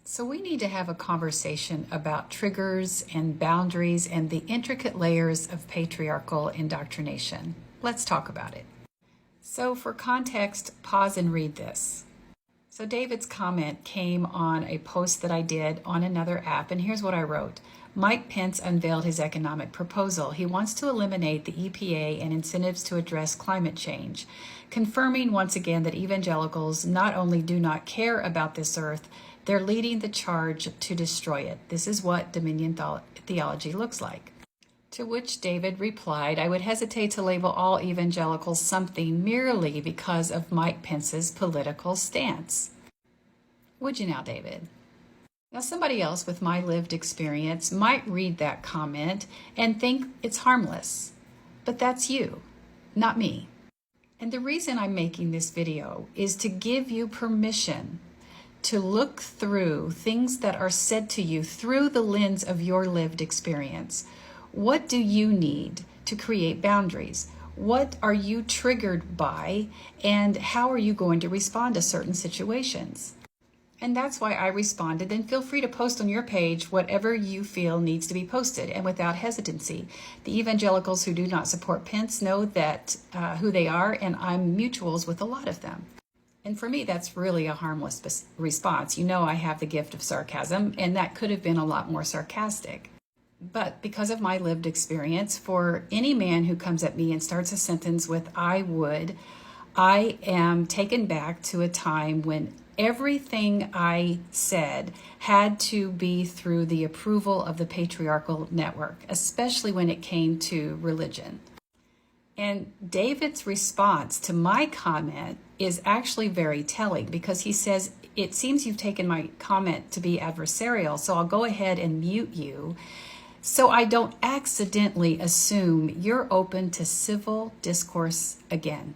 So we need to have a conversation about triggers and boundaries and the intricate layers of patriarchal indoctrination. Let's talk about it. So for context, pause and read this. So David's comment came on a post that I did on another app, and here's what I wrote. Mike Pence unveiled his economic proposal. He wants to eliminate the EPA and incentives to address climate change, confirming once again that evangelicals not only do not care about this earth, they're leading the charge to destroy it. This is what Dominion theology looks like. To which David replied, I would hesitate to label all evangelicals something merely because of Mike Pence's political stance. Would you now, David? Now, somebody else with my lived experience might read that comment and think it's harmless, but that's you, not me. And the reason I'm making this video is to give you permission to look through things that are said to you through the lens of your lived experience. What do you need to create boundaries? What are you triggered by, and how are you going to respond to certain situations? And that's why I responded, and feel free to post on your page whatever you feel needs to be posted, and without hesitancy. The evangelicals who do not support Pence know that who they are, and I'm mutuals with a lot of them. And for me, that's really a harmless response. You know I have the gift of sarcasm, and that could have been a lot more sarcastic. But because of my lived experience, for any man who comes at me and starts a sentence with I would, I am taken back to a time when everything I said had to be through the approval of the patriarchal network, especially when it came to religion. And David's response to my comment is actually very telling, because he says, it seems you've taken my comment to be adversarial, so I'll go ahead and mute you so I don't accidentally assume you're open to civil discourse again.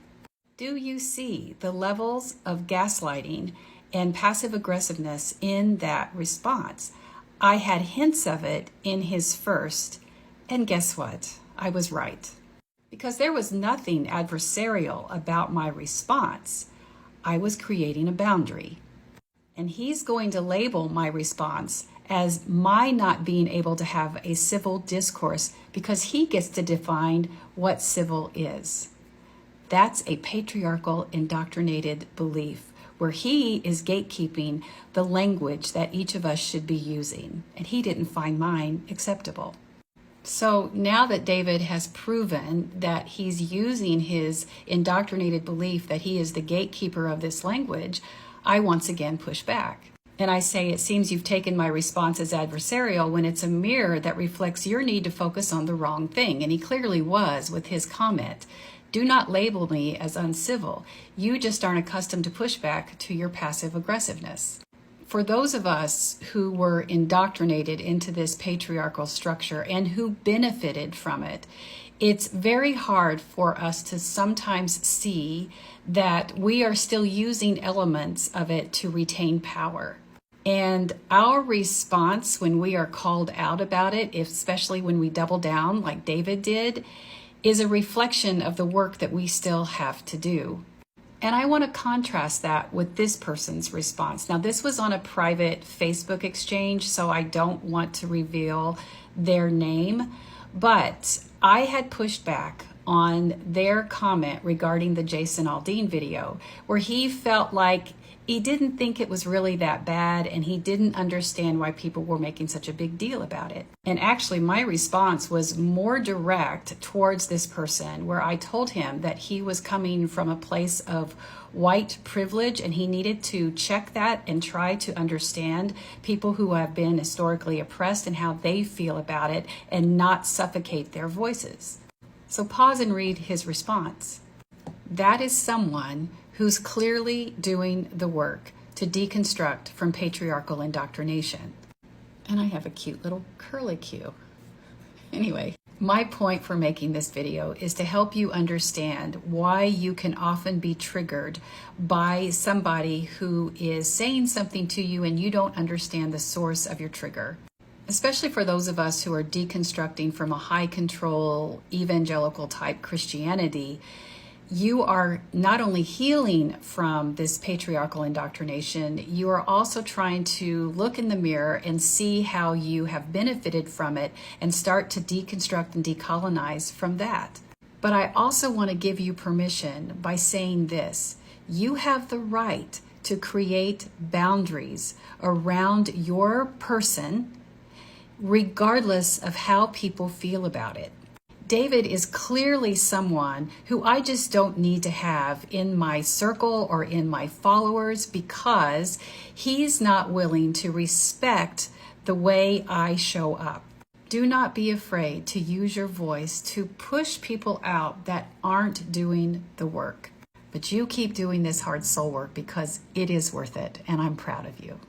Do you see the levels of gaslighting and passive aggressiveness in that response? I had hints of it in his first, and guess what? I was right. Because there was nothing adversarial about my response. I was creating a boundary. And he's going to label my response as my not being able to have a civil discourse because he gets to define what civil is. That's a patriarchal indoctrinated belief where he is gatekeeping the language that each of us should be using, and he didn't find mine acceptable. So now that David has proven that he's using his indoctrinated belief that he is the gatekeeper of this language, I once again push back. And I say, it seems you've taken my response as adversarial when it's a mirror that reflects your need to focus on the wrong thing. And he clearly was with his comment. Do not label me as uncivil. You just aren't accustomed to pushback to your passive aggressiveness. For those of us who were indoctrinated into this patriarchal structure and who benefited from it, it's very hard for us to sometimes see that we are still using elements of it to retain power. And our response when we are called out about it, especially when we double down like David did, is a reflection of the work that we still have to do. And I want to contrast that with this person's response. Now, this was on a private Facebook exchange, so I don't want to reveal their name, but I had pushed back on their comment regarding the Jason Aldean video, where he felt like he didn't think it was really that bad and he didn't understand why people were making such a big deal about it. And actually, my response was more direct towards this person, where I told him that he was coming from a place of white privilege and he needed to check that and try to understand people who have been historically oppressed and how they feel about it and not suffocate their voices. So pause and read his response. That is someone who's clearly doing the work to deconstruct from patriarchal indoctrination. And I have a cute little curly Q. Anyway, my point for making this video is to help you understand why you can often be triggered by somebody who is saying something to you and you don't understand the source of your trigger. Especially for those of us who are deconstructing from a high control evangelical type Christianity, you are not only healing from this patriarchal indoctrination, you are also trying to look in the mirror and see how you have benefited from it and start to deconstruct and decolonize from that. But I also want to give you permission by saying this. You have the right to create boundaries around your person, regardless of how people feel about it. David is clearly someone who I just don't need to have in my circle or in my followers because he's not willing to respect the way I show up. Do not be afraid to use your voice to push people out that aren't doing the work. But you keep doing this hard soul work because it is worth it, and I'm proud of you.